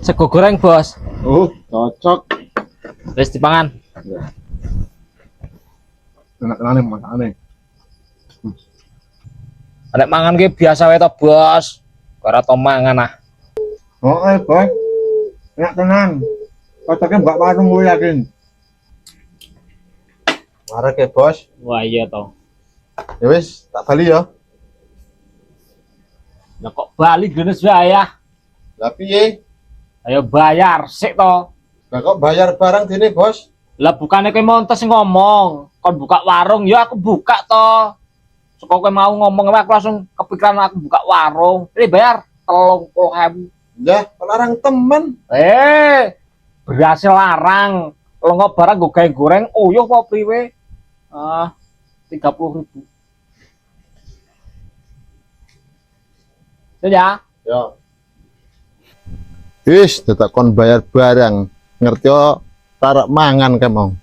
Sego goreng, Bos. Oh, cocok. Wis dipangan. Enak-enak nih masakane. Nek mangan ki biasa wae to, Bos. Ora to mangan ah. Oh, bos. Enak tenan. Cocoknya mbak warung gue yakin. Marek ya, bos. Wah, iya to. Ya wis, tak bali ya. Lah kok bali genes wae ya. Lah piye? Ayo bayar sik to. Lah kok bayar barang dene, bos? Lah bukannya kowe montes ngomong, kon buka warung, ya aku buka to. Soko kowe mau ngomong aku langsung kepikiran aku buka warung. Ini bayar 30.000. Ya, larang temen. Berhasil larang. Lengo barang gue gawe goreng, uyuh apa priwe? 30.000. Ya. Ya. Wis, tetek kon bayar barang. Ngerti yo, tarak mangan kae mau.